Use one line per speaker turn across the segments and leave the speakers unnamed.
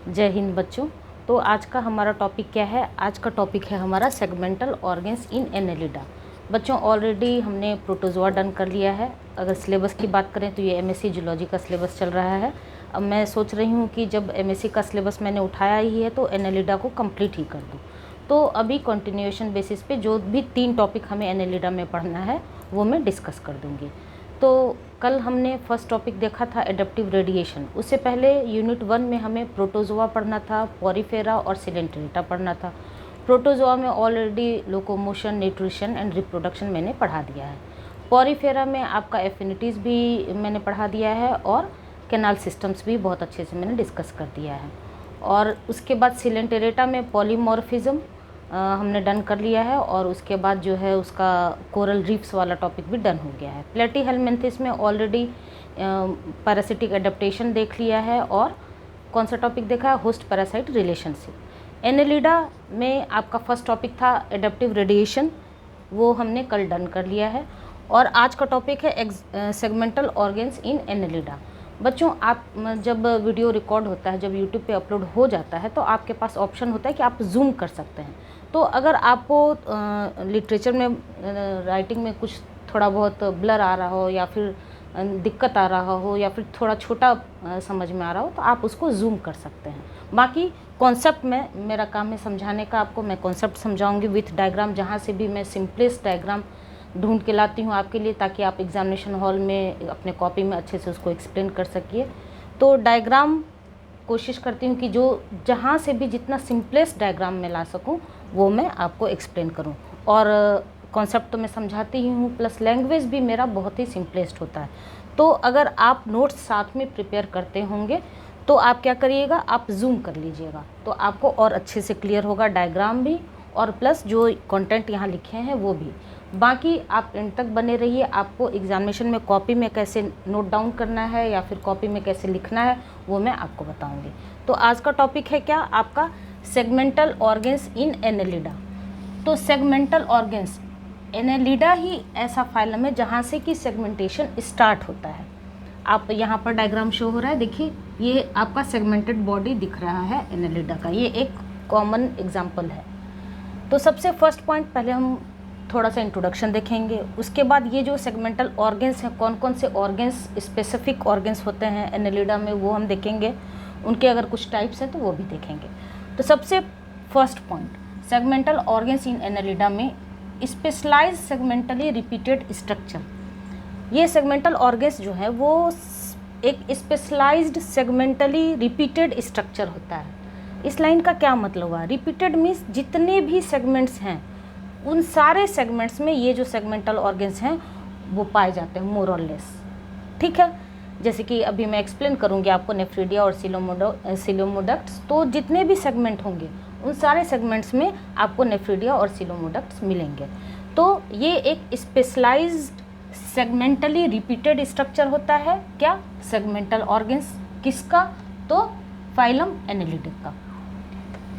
जय हिंद बच्चों। तो आज का हमारा टॉपिक क्या है? आज का टॉपिक है हमारा सेगमेंटल ऑर्गन्स इन एनेलिडा। बच्चों ऑलरेडी हमने प्रोटोजोआ डन कर लिया है। अगर सिलेबस की बात करें तो ये एमएससी जूलॉजी का सिलेबस चल रहा है। अब मैं सोच रही हूँ कि जब एमएससी का सिलेबस मैंने उठाया ही है तो एनेलिडा को कंप्लीट ही कर दूँ। तो अभी कंटिन्यूएशन बेसिस पे जो भी 3 टॉपिक हमें एनेलिडा में पढ़ना है वो मैं डिस्कस कर दूँगी। तो कल हमने फर्स्ट टॉपिक देखा था एडेप्टिव रेडिएशन। उससे पहले यूनिट 1 में हमें प्रोटोजोआ पढ़ना था, पॉरीफेरा और सिलेंट्रेटा पढ़ना था। प्रोटोजोआ में already locomotion, nutrition and reproduction मैंने पढ़ा दिया है। पॉरीफेरा में आपका एफिनिटीज़ भी मैंने पढ़ा दिया है और कैनाल सिस्टम्स भी बहुत अच्छे से मैंने डिस्कस कर दिया है। और उसके बाद सिलेंट्रेटा में पॉलीमॉर्फिज्म हमने डन कर लिया है और उसके बाद जो है उसका कोरल रीफ्स वाला टॉपिक भी डन हो गया है। प्लेटीहेल्मिन्थिस में ऑलरेडी पैरासिटिक एडेप्टेशन देख लिया है और कौन सा टॉपिक देखा है? Host parasite relationship. एनेलिडा में आपका फर्स्ट टॉपिक था एडेप्टिव रेडिएशन, वो हमने कल डन कर लिया है। और आज का टॉपिक है सेगमेंटल ऑर्गन्स इन एनेलिडा। बच्चों आप जब वीडियो रिकॉर्ड होता है, जब यूट्यूब पे अपलोड हो जाता है तो आपके पास ऑप्शन होता है कि आप जूम कर सकते हैं। तो अगर आपको लिटरेचर में राइटिंग में कुछ थोड़ा बहुत ब्लर आ रहा हो या फिर दिक्कत आ रहा हो या फिर थोड़ा छोटा समझ में आ रहा हो तो आप उसको जूम कर सकते हैं। बाकी कॉन्सेप्ट में मेरा काम है समझाने का। आपको मैं कॉन्सेप्ट समझाऊंगी विथ डायग्राम, जहाँ से भी मैं सिंपलेस्ट डायग्राम ढूंढ के लाती हूँ आपके लिए, ताकि आप एग्जामिनेशन हॉल में अपने कॉपी में अच्छे से उसको एक्सप्लेन कर सकिए। तो डायग्राम कोशिश करती हूँ कि जो जहाँ से भी जितना सिंपलेस्ट डायग्राम में ला सकूँ वो मैं आपको एक्सप्लेन करूँ। और कॉन्सेप्ट तो मैं समझाती ही हूँ, प्लस लैंग्वेज भी मेरा बहुत ही सिंपलेस्ट होता है। तो अगर आप नोट्स साथ में प्रिपेयर करते होंगे तो आप क्या करिएगा, आप जूम कर लीजिएगा तो आपको और अच्छे से क्लियर होगा, डायग्राम भी और प्लस जो कंटेंट यहाँ लिखे हैं वो भी। बाकी आप एंड तक बने रहिए। आपको एग्जामिनेशन में कॉपी में कैसे नोट डाउन करना है या फिर कॉपी में कैसे लिखना है वो मैं आपको बताऊंगी। तो आज का टॉपिक है क्या आपका? Segmental organs in Annelida. तो सेगमेंटल ऑर्गन्स, एनेलिडा ही ऐसा फाइलम है जहाँ से कि सेगमेंटेशन स्टार्ट होता है। आप यहाँ पर डायग्राम शो हो रहा है, देखिए ये आपका सेगमेंटेड बॉडी दिख रहा है एनेलिडा का। ये एक कॉमन एग्जाम्पल है। तो सबसे फर्स्ट पॉइंट पहले हम थोड़ा सा इंट्रोडक्शन देखेंगे। उसके बाद ये जो सेगमेंटल ऑर्गन्स हैं, कौन कौन से ऑर्गन्स, स्पेसिफिक ऑर्गन्स होते हैं एनेलिडा में, वो हम देखेंगे। उनके अगर कुछ टाइप्स हैं तो वो भी देखेंगे। तो सबसे first point, segmental organs in Annelida में स्पेशलाइज्ड सेगमेंटली रिपीटेड स्ट्रक्चर। ये सेगमेंटल ऑर्गन्स जो है वो एक स्पेशलाइज्ड सेगमेंटली रिपीटेड स्ट्रक्चर होता है। इस लाइन का क्या मतलब हुआ? रिपीटेड मीन्स जितने भी सेगमेंट्स हैं उन सारे सेगमेंट्स में ये जो सेगमेंटल ऑर्गन्स हैं वो पाए जाते हैं, मोर और लेस। ठीक है, जैसे कि अभी मैं एक्सप्लेन करूँगी आपको नेफ्रीडिया और सिलोमोडक्ट्स। तो जितने भी सेगमेंट होंगे उन सारे सेगमेंट्स में आपको नेफ्रीडिया और सिलोमोडक्ट्स मिलेंगे। तो ये एक स्पेशलाइज्ड सेगमेंटली रिपीटेड स्ट्रक्चर होता है। क्या? सेगमेंटल ऑर्गन्स किसका? तो फाइलम एनेलिडा का।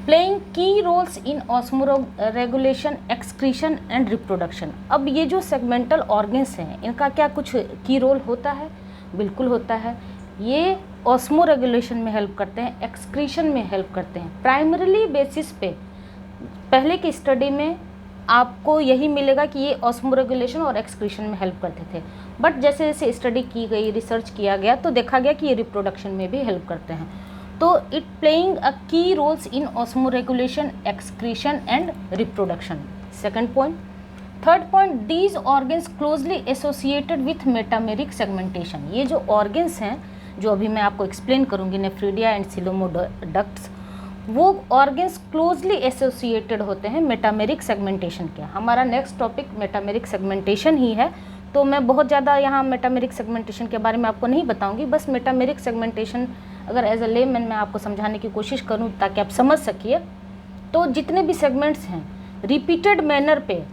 Playing key roles in osmoregulation, excretion and reproduction. अब ये जो सेगमेंटल ऑर्गन्स हैं इनका क्या कुछ की रोल होता है? बिल्कुल होता है। ये ऑस्मोरेगुलेशन में हेल्प करते हैं, एक्सक्रीशन में हेल्प करते हैं। प्राइमरीली बेसिस पे पहले की स्टडी में आपको यही मिलेगा कि ये ऑस्मोरेगुलेशन और एक्सक्रीशन में हेल्प करते थे। बट जैसे जैसे स्टडी की गई, रिसर्च किया गया तो देखा गया कि ये रिप्रोडक्शन में भी हेल्प करते हैं। तो it playing a key roles in osmoregulation, excretion and reproduction. Second point. Third point, these organs closely associated with metameric segmentation. ये जो ऑर्गन्स हैं जो अभी मैं आपको एक्सप्लेन करूँगी, नेफ्रीडिया एंड सिलोमोडक्ट्स, वो ऑर्गन्स क्लोजली एसोसिएटेड होते हैं मेटामेरिक सेगमेंटेशन के। हमारा नेक्स्ट टॉपिक मेटामेरिक सेगमेंटेशन ही है। तो मैं बहुत ज़्यादा यहाँ मेटामेरिक सेगमेंटेशन के बारे में आपको नहीं बताऊँगी। बस मेटामेरिक सेगमेंटेशन अगर एज अ लेमैन मैं आपको समझाने की कोशिश करूँ ताकि आप समझ सकिए। तो जितने भी सेगमेंट्स हैं रिपीटेड मैनर पे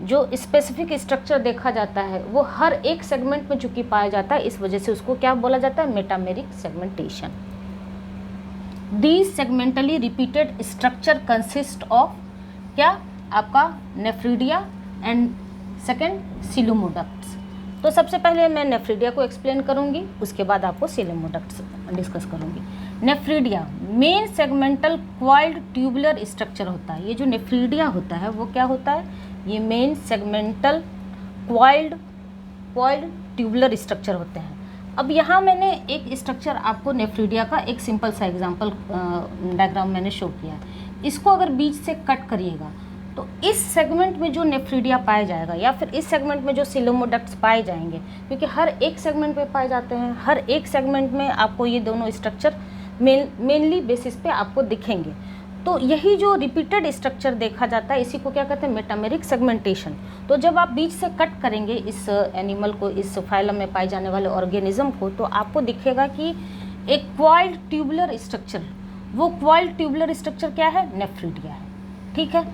जो स्पेसिफिक स्ट्रक्चर देखा जाता है वो हर एक सेगमेंट में चूँकि पाया जाता है, इस वजह से उसको क्या बोला जाता है? Metameric segmentation. These segmentally repeated structure consist of क्या? आपका नेफ्रीडिया एंड सेकेंड सिलोमोडक्ट्स। तो सबसे पहले मैं नेफ्रीडिया को एक्सप्लेन करूँगी, उसके बाद आपको सिलोमोडक्ट्स डिस्कस करूँगी। Nephridia main segmental coiled tubular structure होता है। ये जो नेफ्रीडिया होता है वो क्या होता है, ये main segmental coiled tubular structure होते हैं। अब यहाँ मैंने एक स्ट्रक्चर आपको नेफ्रीडिया का एक सिंपल सा एग्जांपल डायग्राम मैंने शो किया है। इसको अगर बीच से कट करिएगा तो इस सेगमेंट में जो नेफ्रीडिया पाया जाएगा या फिर इस सेगमेंट में जो सिलोमोडक्ट्स पाए जाएंगे, क्योंकि हर एक सेगमेंट में पाए जाते हैं, हर एक सेगमेंट में आपको ये दोनों स्ट्रक्चर मेनली बेसिस पे आपको दिखेंगे। तो यही जो रिपीटेड स्ट्रक्चर देखा जाता है इसी को क्या कहते हैं, मेटामेरिक सेगमेंटेशन। तो जब आप बीच से कट करेंगे इस एनिमल को, इस फाइलम में पाए जाने वाले ऑर्गेनिज्म को, तो आपको दिखेगा कि एक क्वाइल्ड ट्यूबुलर स्ट्रक्चर, वो क्वाइल्ड ट्यूबुलर स्ट्रक्चर क्या है, नेफ्रीडिया है। ठीक है,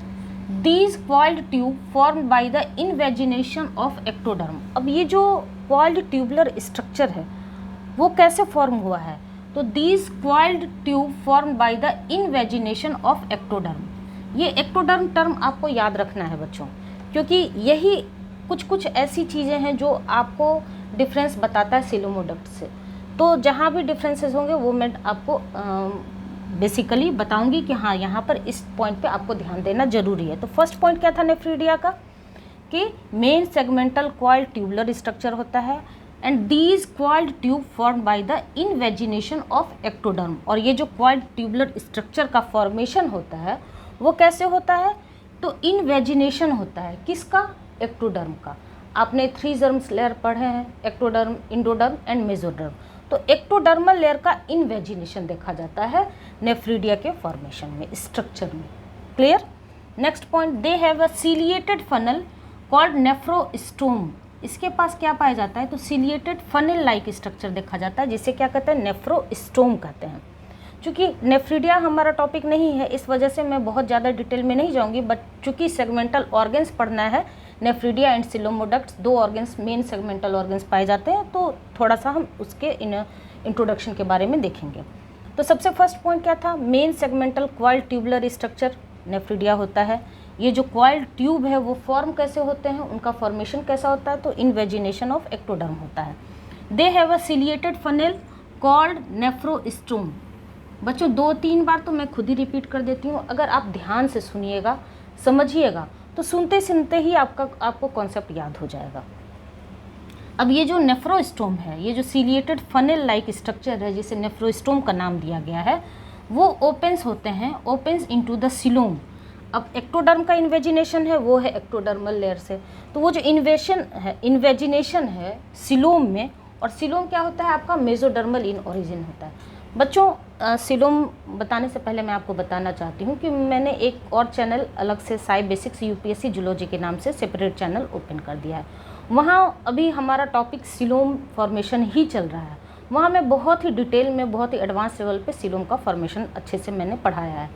these coiled tube form by the invagination of ectoderm. अब ये जो क्वाइल्ड ट्यूबुलर स्ट्रक्चर है वो कैसे फॉर्म हुआ है, तो these coiled tube form by the invagination of ectoderm. ये एक्टोडर्म टर्म आपको याद रखना है बच्चों, क्योंकि यही कुछ ऐसी चीज़ें हैं जो आपको डिफरेंस बताता है सिलोमोडक्ट से। तो जहाँ भी डिफरेंसेस होंगे वो मैं आपको बेसिकली बताऊंगी कि हाँ यहाँ पर इस पॉइंट पे आपको ध्यान देना जरूरी है। तो फर्स्ट पॉइंट क्या था नेफ्रीडिया का, कि main segmental coiled tubular structure होता है and these coiled tube form by the invagination of ectoderm. और ये जो क्वाइल्ड ट्यूबुलर स्ट्रक्चर का फॉर्मेशन होता है वो कैसे होता है, तो इनवेजिनेशन होता है किसका, एक्टोडर्म का। आपने 3 जर्म्स लेयर पढ़े हैं, एक्टोडर्म, इंडोडर्म एंड मेसोडर्म। तो एक्टोडर्मल लेयर का इनवेजिनेशन देखा जाता है नेफ्रीडिया के फॉर्मेशन में, स्ट्रक्चर में। Clear. Next point, they have a ciliated funnel called nephrostome. इसके पास क्या पाया जाता है, तो सीलिएटेड फनल लाइक स्ट्रक्चर देखा जाता है जिसे क्या कहते हैं, नेफ्रोस्टोम कहते हैं। चूँकि नेफ्रीडिया हमारा टॉपिक नहीं है इस वजह से मैं बहुत ज़्यादा डिटेल में नहीं जाऊँगी, बट चूँकि सेगमेंटल ऑर्गन्स पढ़ना है, nephridia and coelomoducts 2 organs main segmental organs पाए जाते हैं, तो थोड़ा सा हम उसके इंट्रोडक्शन के बारे में देखेंगे। तो सबसे फर्स्ट पॉइंट क्या था, main segmental coiled tubular structure nephridia होता है। ये जो क्वाइल्ड ट्यूब है वो फॉर्म कैसे होते हैं, उनका फॉर्मेशन कैसा होता है, तो इनवेजिनेशन ऑफ एक्टोडर्म होता है। They have a ciliated funnel called nephrostome. बच्चों 2-3 बार तो मैं खुद ही रिपीट कर देती हूँ, अगर आप ध्यान से सुनिएगा, समझिएगा, तो सुनते सुनते ही आपको कॉन्सेप्ट याद हो जाएगा। अब ये जो नेफ्रोस्टोम है, ये जो सीलिएटेड फनल लाइक स्ट्रक्चर है जिसे नेफ्रोस्टोम का नाम दिया गया है, वो ओपेंस होते हैं, ओपेंस इनटू द सिलोम। अब एक्टोडर्म का इन्वेजिनेशन है वो है एक्टोडर्मल लेयर से, तो वो जो इन्वेजिनेशन है सिलोम में, और सिलोम क्या होता है आपका, मेसोडर्मल इन ओरिजिन होता है। बच्चों सिलोम बताने से पहले मैं आपको बताना चाहती हूँ कि मैंने एक और चैनल अलग से साई बेसिक्स यूपीएससी जूलॉजी के नाम से सेपरेट चैनल ओपन कर दिया है। वहाँ अभी हमारा टॉपिक सिलोम फॉर्मेशन ही चल रहा है। वहाँ मैं बहुत ही डिटेल में, बहुत ही एडवांस लेवल पे सिलोम का फॉर्मेशन अच्छे से मैंने पढ़ाया है।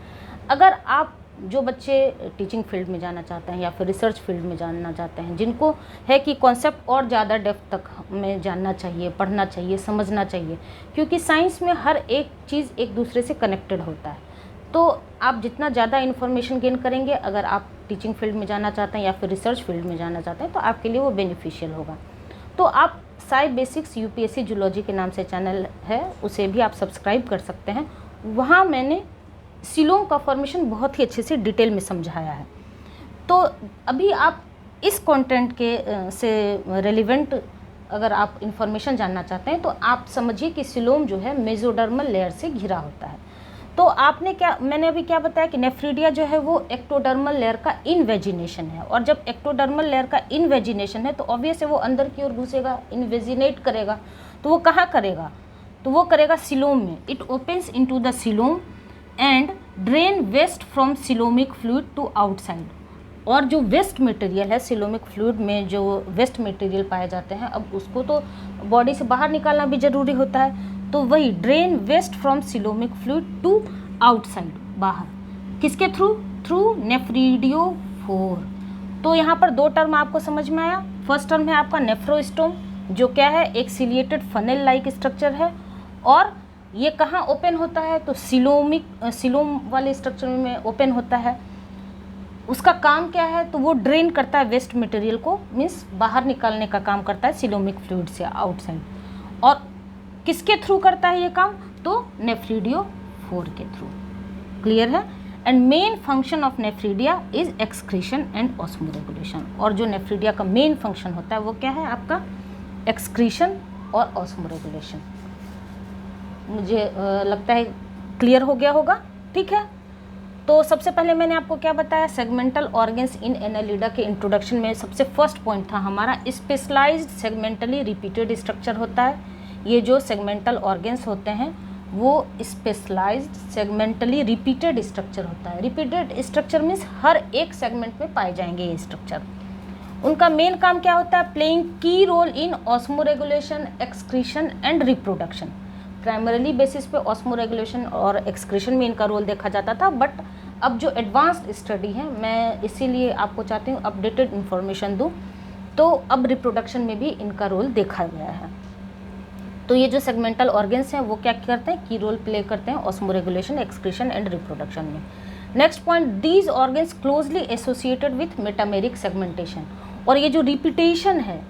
अगर आप जो बच्चे टीचिंग फील्ड में जाना चाहते हैं या फिर रिसर्च फील्ड में जानना चाहते हैं, जिनको है कि कॉन्सेप्ट और ज़्यादा डेप्थ तक में जानना चाहिए, पढ़ना चाहिए, समझना चाहिए, क्योंकि साइंस में हर एक चीज़ एक दूसरे से कनेक्टेड होता है, तो आप जितना ज़्यादा इन्फॉर्मेशन गेन करेंगे, अगर आप टीचिंग फील्ड में जाना चाहते हैं या फिर रिसर्च फील्ड में जाना चाहते हैं, तो आपके लिए वो बेनिफिशियल होगा। तो आप साई बेसिक्स यूपीएससी जूलॉजी के नाम से चैनल है, उसे भी आप सब्सक्राइब कर सकते हैं। वहाँ मैंने सिलोम का फॉर्मेशन बहुत ही अच्छे से डिटेल में समझाया है। तो अभी आप इस कंटेंट के से रेलिवेंट अगर आप इंफॉर्मेशन जानना चाहते हैं, तो आप समझिए कि सिलोम जो है मेसोडर्मल लेयर से घिरा होता है। तो मैंने अभी क्या बताया कि नेफ्रीडिया जो है वो एक्टोडर्मल लेयर का इनवेजिनेशन है, और जब एक्टोडर्मल लेयर का इनवेजिनेशन है तो ऑब्वियस है वो अंदर की ओर घुसेगा, इन्वेजिनेट करेगा। तो वो कहाँ करेगा, तो वो करेगा सिलोम में। It opens into the coelom and drain waste from coelomic fluid to outside. और जो वेस्ट मटेरियल है, सिलोमिक फ्लूइड में जो वेस्ट मटेरियल पाए जाते हैं, अब उसको तो बॉडी से बाहर निकालना भी ज़रूरी होता है, तो वही drain waste from coelomic fluid to outside, बाहर, किसके थ्रू नेफ्रीडियोफोर। तो यहाँ पर 2 टर्म आपको समझ में आया। फर्स्ट टर्म है आपका नेफ्रोस्टोम, जो क्या है, एक सिलिएटेड फनल लाइक स्ट्रक्चर है, और ये कहाँ ओपन होता है, तो सिलोम वाले स्ट्रक्चर में ओपन होता है। उसका काम क्या है, तो वो ड्रेन करता है वेस्ट मटेरियल को, मीन्स बाहर निकालने का काम करता है सिलोमिक फ्लूइड से आउटसाइड। और किसके थ्रू करता है ये काम, तो नेफ्रिडियो 4 के थ्रू। क्लियर है। And main function of nephridia is excretion and osmoregulation. और जो नेफ्रीडिया का मेन फंक्शन होता है वो क्या है आपका? एक्सक्रीशन और ऑस्मोरेगुलेशन। मुझे लगता है क्लियर हो गया होगा। ठीक है, तो सबसे पहले मैंने आपको क्या बताया, सेगमेंटल ऑर्गन्स इन एनालिडा के इंट्रोडक्शन में सबसे फर्स्ट पॉइंट था हमारा स्पेशलाइज्ड सेगमेंटली रिपीटेड स्ट्रक्चर होता है। ये जो सेगमेंटल ऑर्गन्स होते हैं वो स्पेशलाइज्ड सेगमेंटली रिपीटेड स्ट्रक्चर होता है। रिपीटेड स्ट्रक्चर मीन्स हर एक सेगमेंट में पाए जाएंगे ये स्ट्रक्चर। उनका मेन काम क्या होता है? Playing key role in osmoregulation, excretion and reproduction. Primarily basis पे ऑस्मोरेगुलेशन और एक्सक्रीशन में इनका रोल देखा जाता था, बट अब जो एडवांस्ड स्टडी है, मैं इसीलिए आपको चाहती हूँ अपडेटेड इन्फॉर्मेशन दूँ, तो अब रिप्रोडक्शन में भी इनका रोल देखा गया है। तो ये जो सेगमेंटल ऑर्गन्स हैं वो क्या करते हैं? की रोल प्ले करते हैं ऑस्मोरेगुलेशन, एक्सक्रीशन एंड रिप्रोडक्शन में। Next point, these organs closely associated with metameric segmentation. और ये जो रिपीटेशन है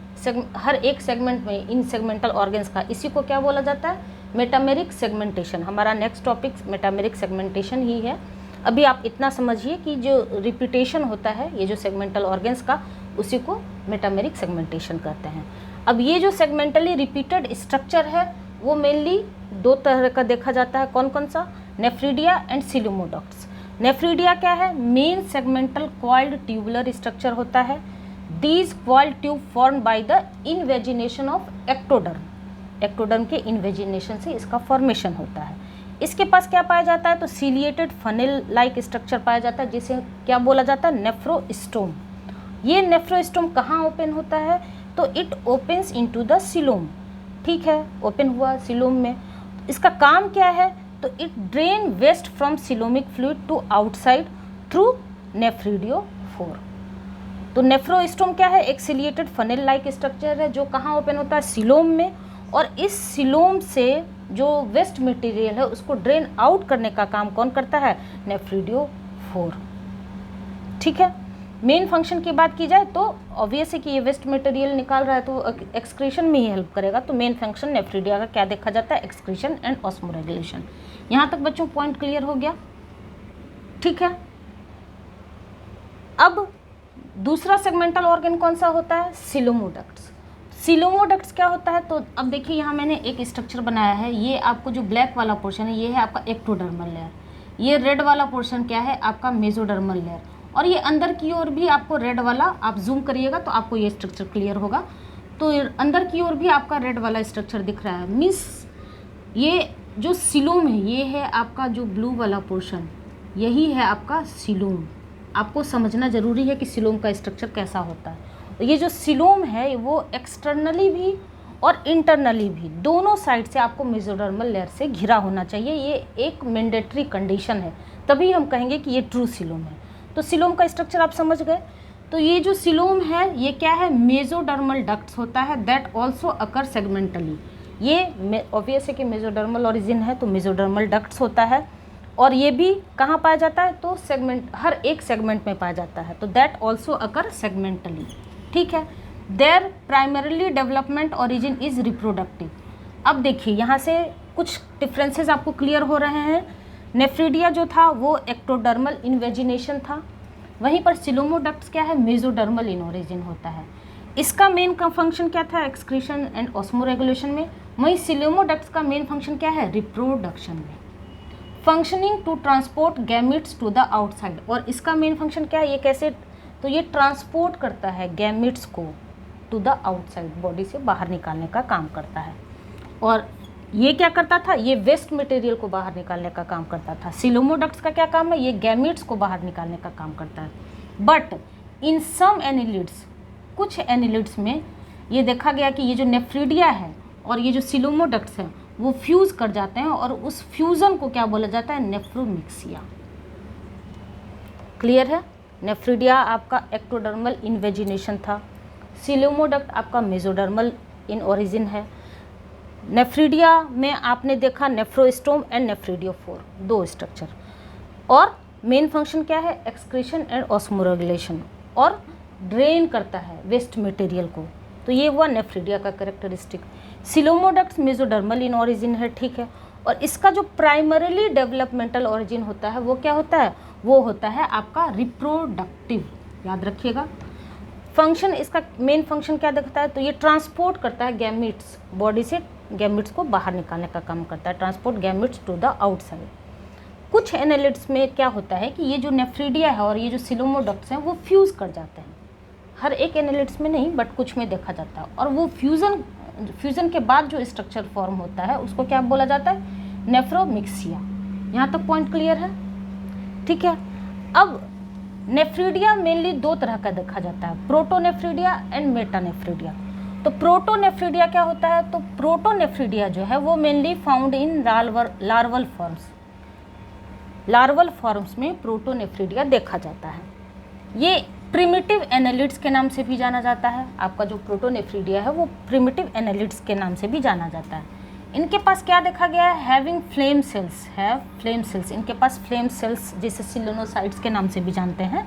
हर एक सेगमेंट में इन सेगमेंटल ऑर्गन्स का, इसी को क्या बोला जाता है? Metameric segmentation. हमारा नेक्स्ट टॉपिक मेटामेरिक सेगमेंटेशन ही है। अभी आप इतना समझिए कि जो रिपीटेशन होता है ये जो सेगमेंटल ऑर्गन्स का, उसी को मेटामेरिक सेगमेंटेशन कहते हैं। अब ये जो सेगमेंटली रिपीटेड स्ट्रक्चर है वो मेनली दो तरह का देखा जाता है। कौन कौन सा? Nephridia and सिलोमोडक्ट्स। नेफ्रीडिया क्या है? Main segmental coiled tubular structure होता है। These coiled tube form by the invagination of ectoderm. Ectoderm के इन्वेजिनेशन से इसका फॉर्मेशन होता है। इसके पास क्या पाया जाता है? तो सीलिएटेड फनेल लाइक स्ट्रक्चर पाया जाता है, जिसे क्या बोला जाता है? नेफ्रोस्टोम। ये नेफ्रोस्टोम कहाँ ओपन होता है? तो it opens into the coelom. ठीक है, ओपन हुआ सीलोम में। इसका काम क्या है? तो it drain waste from coelomic fluid to outside through nephridio 4। तो नेफ्रोस्टोम क्या है? एक सीलिएटेड फनेल लाइक स्ट्रक्चर है जो कहाँ ओपन होता है? सीलोम में। और इस सीलोम से जो वेस्ट मटेरियल है उसको ड्रेन आउट करने का काम कौन करता है? नेफ्रीडियो 4। ठीक है, मेन फंक्शन की बात की जाए तो ऑब्वियस है कि ये वेस्ट मटेरियल निकाल रहा है तो एक्सक्रीशन में ही हेल्प करेगा। तो मेन फंक्शन नेफ्रीडिया का क्या देखा जाता है? Excretion and osmoregulation. यहाँ तक बच्चों पॉइंट क्लियर हो गया? ठीक है, अब दूसरा सेगमेंटल ऑर्गन कौन सा होता है? सिलोमोडक्ट्स। सिलोमोडक्ट्स क्या होता है? तो अब देखिए यहाँ मैंने एक स्ट्रक्चर बनाया है। ये आपको जो ब्लैक वाला पोर्शन है ये है आपका एक्टोडर्मल लेयर। ये रेड वाला पोर्शन क्या है? आपका मेसोडर्मल लेयर। और ये अंदर की ओर भी आपको रेड वाला, आप जूम करिएगा तो आपको ये स्ट्रक्चर क्लियर होगा। तो अंदर की ओर भी आपका रेड वाला स्ट्रक्चर दिख रहा है। मीन्स ये जो सीलोम है ये है आपका जो ब्लू वाला पोर्शन, यही है आपका सीलोम। आपको समझना ज़रूरी है कि सीलोम का स्ट्रक्चर कैसा होता है। ये जो सीलोम है वो एक्सटर्नली भी और इंटरनली भी दोनों साइड से आपको मेसोडर्मल लेयर से घिरा होना चाहिए। ये एक मैंडेटरी कंडीशन है, तभी हम कहेंगे कि ये ट्रू सीलोम है। तो सीलोम का स्ट्रक्चर आप समझ गए। तो ये जो सीलोम है ये क्या है? मेसोडर्मल डक्ट्स होता है दैट ऑल्सो अकर सेगमेंटली। ये ऑब्वियस है कि मेसोडर्मल ओरिजिन है तो मेसोडर्मल डक्ट्स होता है। और ये भी कहाँ पाया जाता है? तो सेगमेंट, हर एक सेगमेंट में पाया जाता है। तो दैट ऑल्सो अकर सेगमेंटली। ठीक है, their primarily development origin is reproductive. अब देखिए यहाँ से कुछ डिफरेंसेस आपको क्लियर हो रहे हैं। नेफ्रीडिया जो था वो एक्टोडर्मल इन्वेजिनेशन था, वहीं पर सिलोमोडक्ट्स क्या है? मेसोडर्मल इन ओरिजिन होता है। इसका मेन का फंक्शन क्या था? एक्सक्रीशन एंड ऑस्मोरेगुलेशन में। वहीं सिलोमोडक्ट्स का मेन फंक्शन क्या है? रिप्रोडक्शन में। Functioning to transport gametes to the outside. और इसका मेन फंक्शन क्या है? ये कैसे? तो ये ट्रांसपोर्ट करता है गैमिट्स को टू द आउटसाइड, बॉडी से बाहर निकालने का काम करता है। और ये क्या करता था? ये वेस्ट मटेरियल को बाहर निकालने का काम करता था। सिलोमोडक्ट्स का क्या काम है? ये गैमिट्स को बाहर निकालने का काम करता है। बट इन सम एनिलिड्स, कुछ एनिलिड्स में ये देखा गया कि ये जो नेफ्रीडिया है और ये जो सिलोमोडक्ट्स हैं वो फ्यूज़ कर जाते हैं और उस फ्यूज़न को क्या बोला जाता है? नेफ्रोमिक्सिया। क्लियर है? नेफ्रीडिया आपका एक्टोडर्मल इन्वेजिनेशन था, सिलोमोडक्ट आपका मेसोडर्मल इन ओरिजिन है। नेफ्रीडिया में आपने देखा नेफ्रोस्टोम एंड नेफ्रीडियो 4, दो स्ट्रक्चर। और मेन फंक्शन क्या है? एक्सक्रीशन एंड ऑस्मोरेगुलेशन, और ड्रेन करता है वेस्ट मटेरियल को। तो ये हुआ नेफ्रीडिया का कैरेक्टरिस्टिक। सिलोमोडक्ट्स मेसोडर्मल इन ओरिजिन है, ठीक है। और इसका जो प्राइमरीली डेवलपमेंटल ओरिजिन होता है वो क्या होता है, वो होता है आपका रिप्रोडक्टिव। याद रखिएगा। फंक्शन, इसका मेन फंक्शन क्या दिखता है, तो ये ट्रांसपोर्ट करता है गैमीट्स, बॉडी से गैमीट्स को बाहर निकालने का काम करता है, transport gametes to the outside. कुछ एनालिड्स में क्या होता है कि ये जो नेफ्रीडिया है और ये जो सिलोमोडक्ट्स हैं वो फ्यूज़ कर जाते हैं। हर एक एनालिड्स में नहीं बट कुछ में देखा जाता है। और वो फ्यूज़न के बाद जो स्ट्रक्चर फॉर्म होता है उसको क्या बोला जाता है, नेफ्रोमिक्सिया। यहाँ तक पॉइंट क्लियर है, ठीक है। अब नेफ्रीडिया मेनली दो तरह का देखा जाता है, प्रोटोनेफ्रीडिया एंड मेटानेफ्रीडिया। तो प्रोटोनेफ्रीडिया क्या होता है, तो प्रोटोनेफ्रीडिया जो है वो mainly found in larval forms. Larval forms में प्रोटोनेफ्रीडिया देखा जाता है। ये प्रिमिटिव एनालिड्स के नाम से भी जाना जाता है। आपका जो प्रोटोनेफ्रीडिया है वो प्रिमिटिव एनालिड्स के नाम से भी जाना जाता है। इनके पास क्या देखा गया है, हैविंग फ्लेम सेल्स, है फ्लेम सेल्स। इनके पास फ्लेम सेल्स, जिसे सिलोनोसाइट्स के नाम से भी जानते हैं,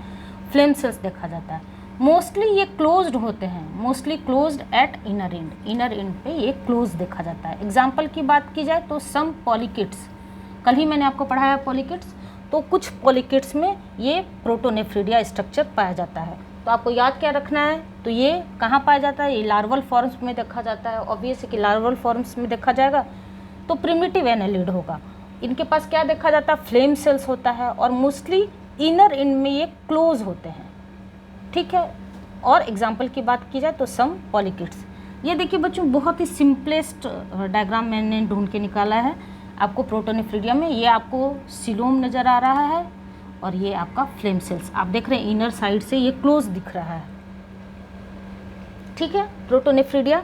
फ्लेम सेल्स देखा जाता है। मोस्टली ये क्लोज्ड होते हैं, mostly closed eight inner and, inner and पे ये क्लोज देखा जाता है। एग्जाम्पल की बात की जाए तो सम पॉलीकिड्स, कल ही मैंने आपको पढ़ाया पॉलीकिड्स, तो कुछ पॉलीकिड्स में ये प्रोटोनेफ्रीडिया स्ट्रक्चर पाया जाता है। तो आपको याद क्या रखना है, तो ये कहाँ पाया जाता है, ये लार्वल फॉर्म्स में देखा जाता है। ऑब्वियस है कि लार्वल फॉर्म्स में देखा जाएगा तो प्रिमिटिव एनालिड होगा। इनके पास क्या देखा जाता है, फ्लेम सेल्स होता है और मोस्टली इनर एंड में ये क्लोज होते हैं, ठीक है। और एग्जाम्पल की बात की जाए तो सम पॉलीकिड्स। ये देखिए बच्चों, बहुत ही सिंपलेस्ट डायग्राम मैंने ढूंढ के निकाला है आपको प्रोटोनेफ्रीडिया में। ये आपको सिलोम नज़र आ रहा है और ये आपका फ्लेम सेल्स आप देख रहे हैं, इनर साइड से ये क्लोज दिख रहा है, ठीक है, प्रोटोनेफ्रीडिया।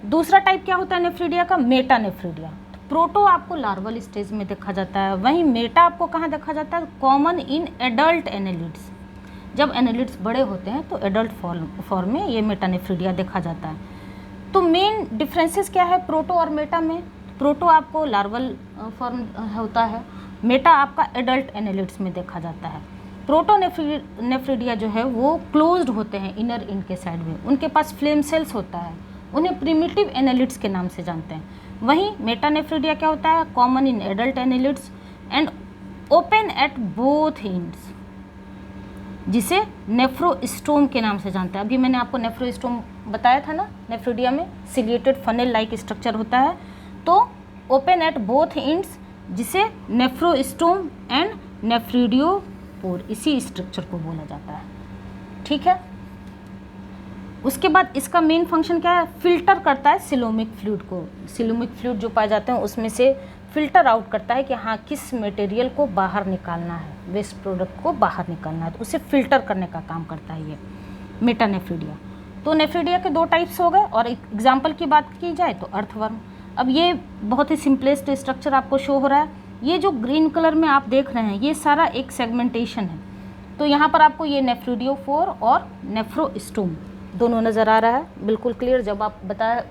दूसरा टाइप क्या होता है नेफ्रीडिया का, मेटानेफ्रीडिया। प्रोटो आपको लार्वल स्टेज में देखा जाता है, वहीं मेटा आपको कहाँ देखा जाता है, कॉमन इन एडल्ट एनालिड्स। जब एनालिड्स बड़े होते हैं तो एडल्ट फॉर्म में ये मेटानेफ्रीडिया देखा जाता है। तो मेन डिफरेंसेस क्या है प्रोटो और मेटा में, प्रोटो आपको लार्वल फॉर्म होता है, मेटा आपका एडल्ट एनालिड्स में देखा जाता है। प्रोटोनेफ्रीडिया जो है वो क्लोज्ड होते हैं इनर एंड के साइड में, उनके पास फ्लेम सेल्स होता है, उन्हें प्रिमिटिव एनालिड्स के नाम से जानते हैं। वहीं मेटानेफ्रीडिया क्या होता है, common in adult annelids and open at both ends, जिसे नेफ्रोस्टोम के नाम से जानते हैं। अभी मैंने आपको नेफ्रोस्टोम बताया था ना, नेफ्रीडिया में सिलिएटेड फनेल लाइक स्ट्रक्चर होता है, तो ओपन एट बोथ एंड्स जिसे नेफ्रोस्टोम एंड नेफ्रीडियोपोर, इसी स्ट्रक्चर को बोला जाता है, ठीक है। उसके बाद इसका मेन फंक्शन क्या है, फिल्टर करता है सिलोमिक फ्लूइड को। सिलोमिक फ्लूइड जो पाए जाते हैं उसमें से फिल्टर आउट करता है कि हाँ किस मटेरियल को बाहर निकालना है, वेस्ट प्रोडक्ट को बाहर निकालना है, तो उसे फिल्टर करने का काम करता है ये मेटानेफ्रीडिया। तो नेफ्रीडिया के दो टाइप्स हो गए। और एग्जाम्पल की बात की जाए तो अर्थवर्म। अब ये बहुत ही सिंपलेस्ट स्ट्रक्चर आपको शो हो रहा है। ये जो ग्रीन कलर में आप देख रहे हैं ये सारा एक सेगमेंटेशन है। तो यहाँ पर आपको ये नेफ्रीडियोफोर और नेफ्रोस्टोम दोनों नज़र आ रहा है, बिल्कुल क्लियर। जब आप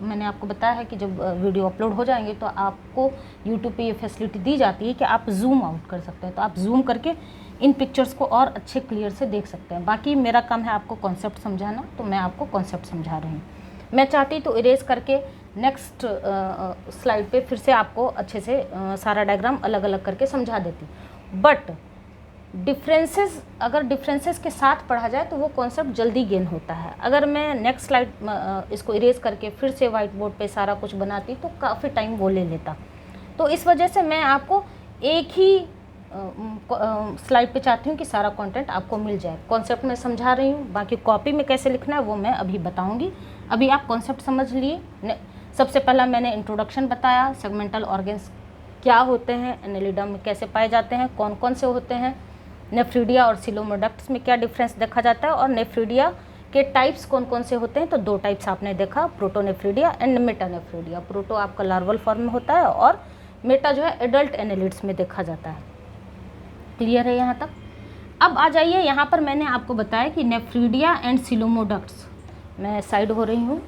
मैंने आपको बताया है कि जब वीडियो अपलोड हो जाएंगे तो आपको यूट्यूब पे ये फैसिलिटी दी जाती है कि आप जूम आउट कर सकते हैं, तो आप जूम करके इन पिक्चर्स को और अच्छे क्लियर से देख सकते हैं। बाकी मेरा काम है आपको कॉन्सेप्ट समझाना, तो मैं आपको कॉन्सेप्ट समझा रही हूँ। मैं चाहती तो इरेज करके नेक्स्ट स्लाइड पे फिर से आपको अच्छे से सारा डायग्राम अलग अलग करके समझा देती, बट डिफरेंसेस अगर डिफरेंसेस के साथ पढ़ा जाए तो वो कॉन्सेप्ट जल्दी गेन होता है। अगर मैं नेक्स्ट स्लाइड इसको इरेज करके फिर से वाइट बोर्ड पे सारा कुछ बनाती तो काफ़ी टाइम वो ले लेता। तो इस वजह से मैं आपको एक ही स्लाइड पे चाहती हूँ कि सारा कंटेंट आपको मिल जाए। कॉन्सेप्ट मैं समझा रही हूँ, बाकी कॉपी में कैसे लिखना है वो मैं अभी बताऊँगी। अभी आप कॉन्सेप्ट समझ लिए। सबसे पहला मैंने इंट्रोडक्शन बताया, सेगमेंटल ऑर्गन्स क्या होते हैं, एनेलिडा में कैसे पाए जाते हैं, कौन कौन से होते हैं, नेफ्रीडिया और सिलोमोडक्ट्स में क्या डिफरेंस देखा जाता है, और नेफ्रीडिया के टाइप्स कौन कौन से होते हैं। तो दो टाइप्स आपने देखा, प्रोटोनेफ्रीडिया एंड मेटानेफ्रीडिया। प्रोटो आपका लार्वल फॉर्म में होता है और मेटा जो है एडल्ट एनेलिड्स में देखा जाता है। क्लियर है यहाँ तक? अब आ जाइए, यहाँ पर मैंने आपको बताया कि नेफ्रीडिया एंड सिलोमोडक्ट्स, मैं साइड हो रही हूँ,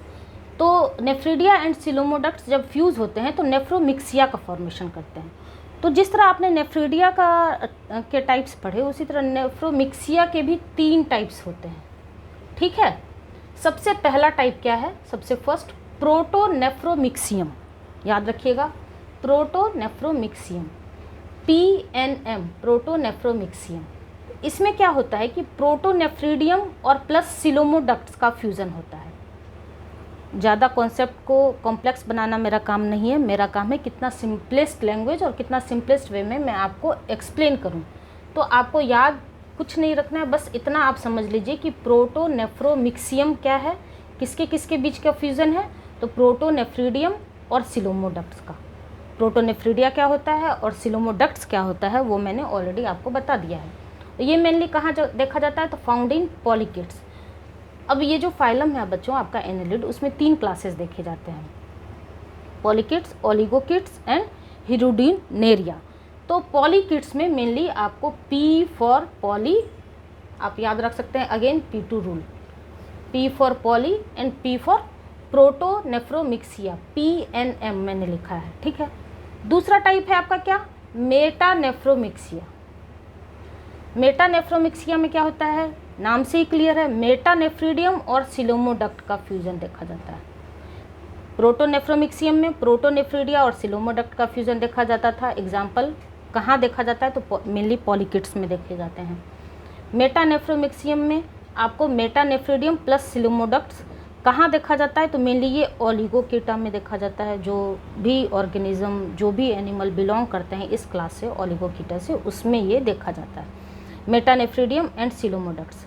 तो नेफ्रीडिया एंड सिलोमोडक्ट्स जब फ्यूज़ होते हैं तो नेफ्रोमिक्सिया का फॉर्मेशन करते हैं। तो जिस तरह आपने नेफ्रीडिया के टाइप्स पढ़े, उसी तरह नेफ्रोमिक्सिया के भी 3 टाइप्स होते हैं, ठीक है। सबसे पहला टाइप क्या है, सबसे फर्स्ट प्रोटोनेफ्रोमिक्सियम, याद रखिएगा। प्रोटोनेफ्रोमिक्सियम, PNM प्रोटोनेफ्रोमिक्सियम। इसमें क्या होता है कि प्रोटोनेफ्रिडियम और प्लस सिलोमोडक्ट्स का फ्यूज़न होता है। ज़्यादा कॉन्सेप्ट को कॉम्प्लेक्स बनाना मेरा काम नहीं है, मेरा काम है कितना सिंपलेस्ट लैंग्वेज और कितना सिंपलेस्ट वे में मैं आपको एक्सप्लेन करूं। तो आपको याद कुछ नहीं रखना है, बस इतना आप समझ लीजिए कि प्रोटोनेफ्रोमिक्सियम क्या है, किसके किसके बीच का फ्यूज़न है। तो प्रोटोनेफ्रिडियम और सिलोमोडक्ट्स का, प्रोटोनेफ्रिडिया क्या होता है और सिलोमोडक्ट्स क्या होता है वो मैंने ऑलरेडी आपको बता दिया है। तो ये मेनली कहाँ देखा जाता है, तो फाउंड इन पॉलीकिड्स। अब ये जो फाइलम है बच्चों आपका एनेलिड, उसमें 3 क्लासेस देखे जाते हैं, पॉलीकिड्स, ओलिगोकिड्स एंड हिरुडिनेरिया। तो पॉलीकिड्स में मेनली आपको P फॉर पॉली, आप याद रख सकते हैं again P2 rule, P for poly and P for protonephromixia, PNM मैंने लिखा है, ठीक है। दूसरा टाइप है आपका क्या, मेटानेफ्रोमिक्सिया। मेटानेफ्रोमिक्सिया में क्या होता है, नाम से ही क्लियर है, मेटानेफ्रिडियम और सिलोमोडक्ट का फ्यूजन देखा जाता है। प्रोटोनेफ्रोमिक्सियम में प्रोटोनेफ्रिडिया और सिलोमोडक्ट का फ्यूजन देखा जाता था। एग्जाम्पल कहाँ देखा जाता है, तो मेनली पॉलीकिड्स में देखे जाते हैं। मेटानेफ्रोमिक्सियम में आपको मेटानेफ्रिडियम प्लस सिलोमोडक्ट्स कहाँ देखा जाता है, तो मेनली ये ओलिगोकीटा में देखा जाता है। जो भी ऑर्गेनिज्म, जो भी एनिमल बिलोंग करते हैं इस क्लास से, ओलिगोकीटा से, उसमें ये देखा जाता है, मेटानेफ्रिडियम एंड सिलोमोडक्ट्स।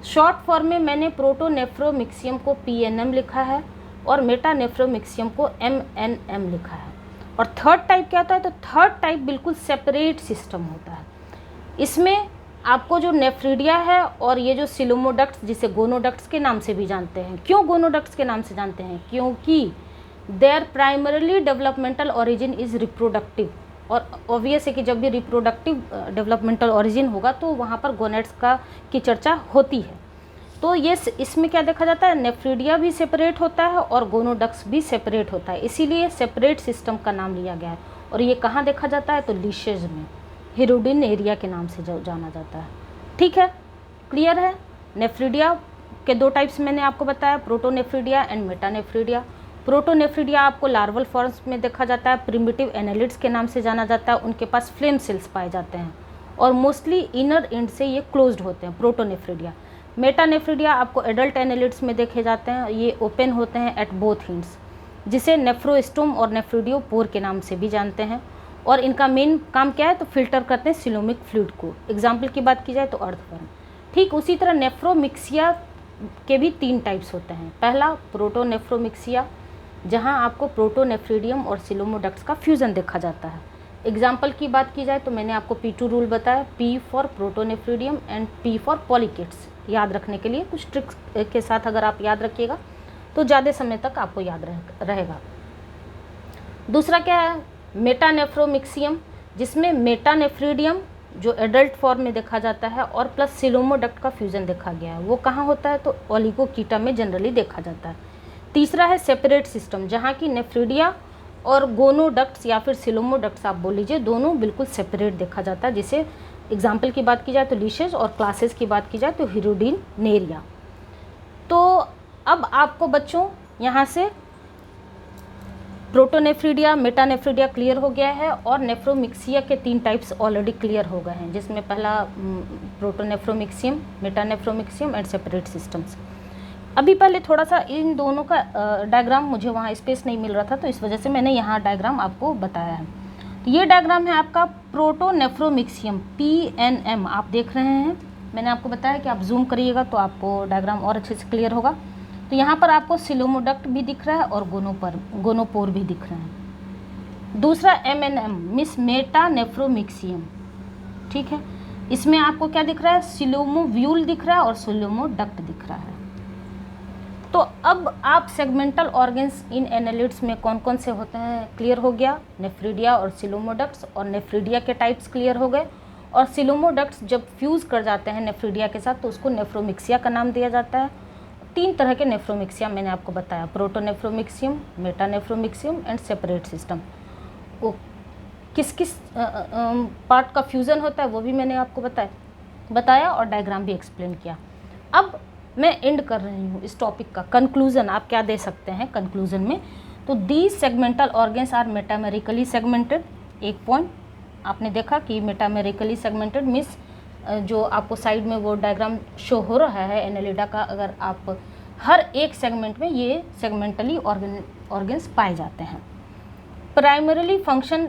शॉर्ट फॉर्म में मैंने प्रोटोनेफ्रोमिक्सियम को PNM लिखा है और मेटानेफ्रोमिक्सियम को MNM लिखा है। और थर्ड टाइप क्या होता है, तो थर्ड टाइप बिल्कुल सेपरेट सिस्टम होता है। इसमें आपको जो नेफ्रिडिया है और ये जो सिलोमोडक्ट्स, जिसे गोनोडक्ट्स के नाम से भी जानते हैं। क्यों गोनोडक्ट्स के नाम से जानते हैं, क्योंकि their primarily developmental origin is reproductive. और ऑब्वियस है कि जब भी रिप्रोडक्टिव डेवलपमेंटल ओरिजिन होगा तो वहाँ पर गोनेट्स की चर्चा होती है। तो ये इसमें क्या देखा जाता है, नेफ्रिडिया भी सेपरेट होता है और गोनोडक्ट्स भी सेपरेट होता है, इसीलिए सेपरेट सिस्टम का नाम लिया गया है। और ये कहाँ देखा जाता है, तो लीशेज में, हिरुडिनेरिया के नाम से जाना जाता है। ठीक है, क्लियर है। नेफ्रिडिया के 2 टाइप्स मैंने आपको बताया, प्रोटोनेफ्रिडिया एंड मेटानेफ्रिडिया। प्रोटोनेफ्रिडिया आपको लार्वल फॉर्म्स में देखा जाता है, प्रिमिटिव एनेलिड्स के नाम से जाना जाता है। उनके पास फ्लेम सेल्स पाए जाते हैं और मोस्टली इनर एंड से ये क्लोज्ड होते हैं, प्रोटोनेफ्रिडिया। मेटानेफ्रिडिया आपको एडल्ट एनेलिड्स में देखे जाते हैं, ये ओपन होते हैं एट बोथ एंड्स, जिसे नेफ्रोस्टोम और नेफ्रिडियोपोर के नाम से भी जानते हैं। और इनका मेन काम क्या है, तो फिल्टर करते हैं सिलोमिक फ्लूइड को। एग्जाम्पल की बात की जाए तो अर्थवर्म। ठीक उसी तरह नेफ्रोमिक्सिया के भी 3 टाइप्स होते हैं। पहला प्रोटोनेफ्रोमिक्सिया, जहां आपको प्रोटोनेफ्रिडियम और सिलोमोडक्ट्स का फ्यूज़न देखा जाता है। एग्जाम्पल की बात की जाए तो मैंने आपको P2 रूल बताया, P for protonephridium and P for polychaetes. याद रखने के लिए कुछ ट्रिक्स के साथ अगर आप याद रखिएगा तो ज़्यादा समय तक आपको याद रहेगा। दूसरा क्या है, मेटानेफ्रोमिक्सियम, जिसमें मेटानेफ्रिडियम जो एडल्ट फॉर्म में देखा जाता है और प्लस सिलोमोडक्ट का फ्यूज़न देखा गया है। वो कहाँ होता है, तो ओलिगोकीटा में जनरली देखा जाता है। तीसरा है सेपरेट सिस्टम, जहाँ की नेफ्रिडिया और गोनोडक्ट्स या फिर सिलोमोडक्ट्स आप बोल लीजिए, दोनों बिल्कुल सेपरेट देखा जाता है। जिसे एग्जाम्पल की बात की जाए तो लीशेज और क्लासेस की बात की जाए तो हिरुडिनेरिया। तो अब आपको बच्चों यहाँ से प्रोटोनेफ्रिडिया, मेटानेफ्रिडिया क्लियर हो गया है और नेफ्रोमिक्सिया के 3 टाइप्स ऑलरेडी क्लियर हो गए हैं, जिसमें पहला प्रोटोनेफ्रोमिक्सियम, मेटानेफ्रोमिक्सियम एंड सेपरेट सिस्टम्स। अभी पहले थोड़ा सा इन दोनों का डायग्राम, मुझे वहाँ स्पेस नहीं मिल रहा था तो इस वजह से मैंने यहाँ डायग्राम आपको बताया है। तो ये डायग्राम है आपका प्रोटोनेफ्रोमिक्सियम, PNM आप देख रहे हैं। मैंने आपको बताया कि आप जूम करिएगा तो आपको डायग्राम और अच्छे से क्लियर होगा। तो यहाँ पर आपको सिलोमोडक्ट भी दिख रहा है और गोनोपोर भी दिख रहे हैं। दूसरा MNM, मिस मेटानेफ्रोमिक्सियम, ठीक है। इसमें आपको क्या दिख रहा है, सिलोमोव्यूल दिख रहा है और सिलोमोडक्ट दिख रहा है। तो अब आप सेगमेंटल ऑर्गन्स इन एनेलिड्स में कौन कौन से होते हैं क्लियर हो गया। नेफ्रिडिया और सिलोमोडक्ट्स, और नेफ्रिडिया के टाइप्स क्लियर हो गए। और सिलोमोडक्ट्स जब फ्यूज़ कर जाते हैं नेफ्रिडिया के साथ तो उसको नेफ्रोमिक्सिया का नाम दिया जाता है। 3 तरह के नेफ्रोमिक्सिया मैंने आपको बताया, प्रोटोनेफ्रोमिक्सियम, मेटानेफ्रोमिक्सियम एंड सेपरेट सिस्टम। वो किस किस पार्ट का फ्यूज़न होता है वो भी मैंने आपको बताया और डायग्राम भी एक्सप्लेन किया। अब मैं एंड कर रही हूँ इस टॉपिक का। कंक्लूज़न आप क्या दे सकते हैं कंक्लूज़न में, तो these segmental organs are metamerically segmented. एक पॉइंट आपने देखा कि मेटामेरिकली सेगमेंटेड मीन्स जो आपको साइड में वो डायग्राम शो हो रहा है एनेलिडा का, अगर आप हर एक सेगमेंट में ये सेगमेंटली ऑर्गेन्स पाए जाते हैं। Primarily function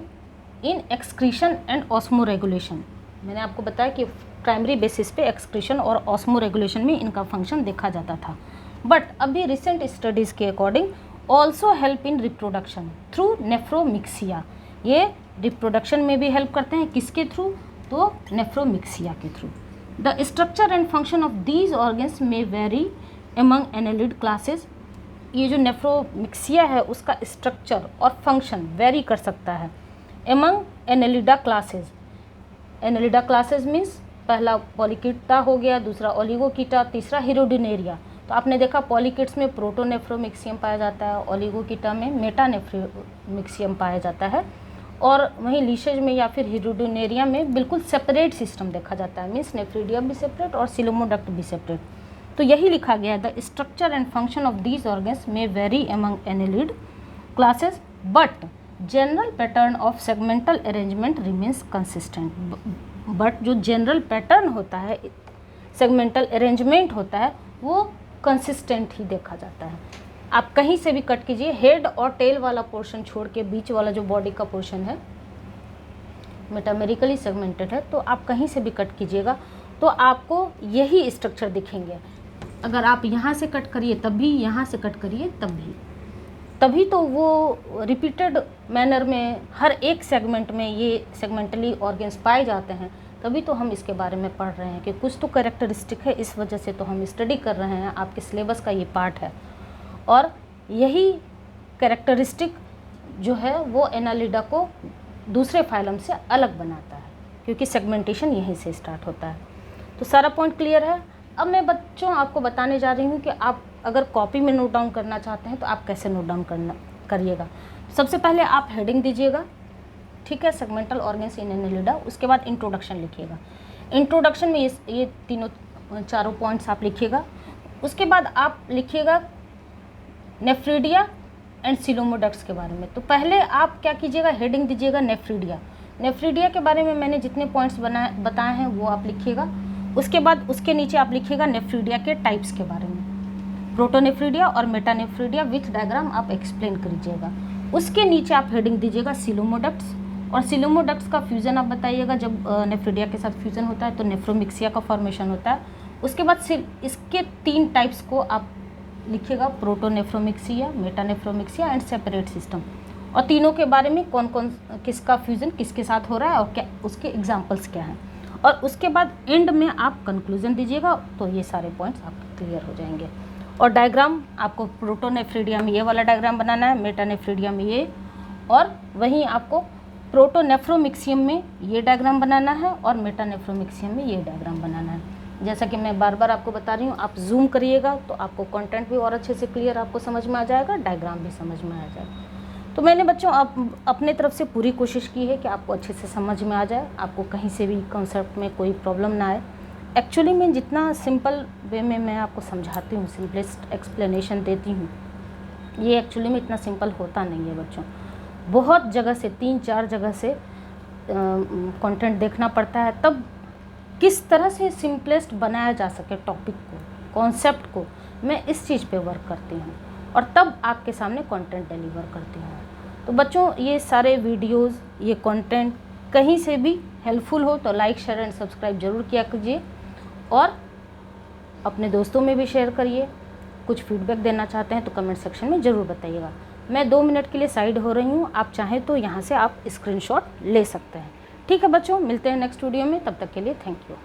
in excretion and osmoregulation. मैंने आपको बताया कि प्राइमरी बेसिस पे एक्सक्रीशन और ऑस्मो रेगुलेशन में इनका फंक्शन देखा जाता था, बट अभी रिसेंट स्टडीज़ के according also help in reproduction through nephromixia. ये रिप्रोडक्शन में भी हेल्प करते हैं, किसके थ्रू? तो नेफ्रोमिक्सिया के through. The structure and function of these organs में वेरी एमंग एनेलिड क्लासेस। ये जो नेफ्रोमिक्सिया है उसका स्ट्रक्चर और फंक्शन वेरी कर सकता है among Annelida classes. Annelida classes means पहला पॉलीकिटा हो गया, दूसरा ओलिगोकीटा, तीसरा हिरोडिनेरिया। तो आपने देखा पॉलीकिट्स में प्रोटोनेफ्रोमिक्सियम पाया जाता है, ओलिगोकीटा में मेटानेफ्रोमिक्सियम पाया जाता है, और वहीं लीशेज में या फिर हिरोडिनेरिया में बिल्कुल सेपरेट सिस्टम देखा जाता है, मीन्स नेफ्रीडिया भी सेपरेट और सिलोमोडक्ट भी सेपरेट। तो यही लिखा गया है, the structure and function of these organs में very among annelid classes but general pattern of segmental arrangement remains consistent. But जो जनरल पैटर्न होता है, सेगमेंटल अरेंजमेंट होता है, वो कंसिस्टेंट ही देखा जाता है। आप कहीं से भी कट कीजिए, हेड और टेल वाला पोर्शन छोड़ के बीच वाला जो बॉडी का पोर्शन है मेटामेरिकली सेगमेंटेड है, तो आप कहीं से भी कट कीजिएगा तो आपको यही स्ट्रक्चर दिखेंगे। अगर आप यहाँ से कट करिए तब भी, यहाँ से कट करिए तभी तो वो रिपीटेड मैनर में हर एक सेगमेंट में ये सेगमेंटली ऑर्गेन्स पाए जाते हैं, तभी तो हम इसके बारे में पढ़ रहे हैं कि कुछ तो कैरेक्टरिस्टिक है, इस वजह से तो हम स्टडी कर रहे हैं। आपके सिलेबस का ये पार्ट है, और यही कैरेक्टरिस्टिक जो है वो एनालिडा को दूसरे फाइलम से अलग बनाता है, क्योंकि सेगमेंटेशन यहीं से स्टार्ट होता है। तो सारा पॉइंट क्लियर है। अब मैं बच्चों आपको बताने जा रही हूँ कि आप अगर कॉपी में नोट डाउन करना चाहते हैं तो आप कैसे नोट डाउन करिएगा। सबसे पहले आप हेडिंग दीजिएगा, ठीक है, सेगमेंटल ऑर्गेन्स इन एनालिडा। उसके बाद इंट्रोडक्शन लिखिएगा। इंट्रोडक्शन में ये चारों पॉइंट्स आप लिखिएगा। उसके बाद आप लिखिएगा नेफ्रीडिया एंड सिलोमोडक्ट्स के बारे में। तो पहले आप क्या कीजिएगा, हेडिंग दीजिएगा नेफ्रीडिया। नेफ्रीडिया के बारे में मैंने जितने पॉइंट्स बताए हैं वो आप लिखिएगा। उसके बाद उसके नीचे आप लिखिएगा नेफ्रीडिया के टाइप्स के बारे में, प्रोटोनेफ्रीडिया और मेटानेफ्रीडिया विथ डायग्राम आप एक्सप्लेन करिएगा। उसके नीचे आप हेडिंग दीजिएगा सिलोमोडक्ट्स, और सिलोमोडक्ट्स का फ्यूज़न आप बताइएगा। जब नेफ्रीडिया के साथ फ्यूज़न होता है तो नेफ्रोमिक्सिया का फॉर्मेशन होता है। उसके बाद इसके 3 टाइप्स को आप लिखिएगा, प्रोटोनेफ्रोमिक्सिया, मेटानेफ्रोमिक्सिया एंड सेपरेट सिस्टम, और तीनों के बारे में कौन कौन किसका फ्यूज़न किसके साथ हो रहा है और क्या उसके एग्जाम्पल्स क्या हैं। और उसके बाद एंड में आप कंक्लूजन दीजिएगा। तो ये सारे पॉइंट्स आपके क्लियर हो जाएंगे। और डायग्राम आपको प्रोटोनेफ्रीडिया में ये वाला डायग्राम बनाना है, मेटानेफ्रीडिया में ये, और वहीं आपको प्रोटोनेफ्रोमिक्सियम में ये डायग्राम बनाना है और मेटानेफ्रोमिक्सियम में ये डायग्राम बनाना है। जैसा कि मैं बार बार आपको बता रही हूँ, आप जूम करिएगा तो आपको कंटेंट भी और अच्छे से क्लियर आपको समझ में आ जाएगा, डायग्राम भी समझ में आ जाएगा। तो मैंने बच्चों अपने तरफ से पूरी कोशिश की है कि आपको अच्छे से समझ में आ जाए, आपको कहीं से भी कॉन्सेप्ट में कोई प्रॉब्लम ना आए। एक्चुअली मैं जितना सिंपल वे में मैं आपको समझाती हूँ, सिंपलेस्ट एक्सप्लेनेशन देती हूँ, ये एक्चुअली में इतना सिंपल होता नहीं है बच्चों। बहुत जगह से 3-4 जगह से कंटेंट देखना पड़ता है, तब किस तरह से सिंपलेस्ट बनाया जा सके टॉपिक को, कॉन्सेप्ट को, मैं इस चीज़ पे वर्क करती हूँ और तब आपके सामने कंटेंट डिलीवर करती हूँ। तो बच्चों ये सारे वीडियोस, ये कंटेंट कहीं से भी हेल्पफुल हो तो लाइक, शेयर एंड सब्सक्राइब जरूर किया कीजिए, और अपने दोस्तों में भी शेयर करिए। कुछ फीडबैक देना चाहते हैं तो कमेंट सेक्शन में ज़रूर बताइएगा। मैं 2 मिनट के लिए साइड हो रही हूँ, आप चाहें तो यहाँ से आप स्क्रीनशॉट ले सकते हैं। ठीक है बच्चों, मिलते हैं नेक्स्ट वीडियो में, तब तक के लिए थैंक यू।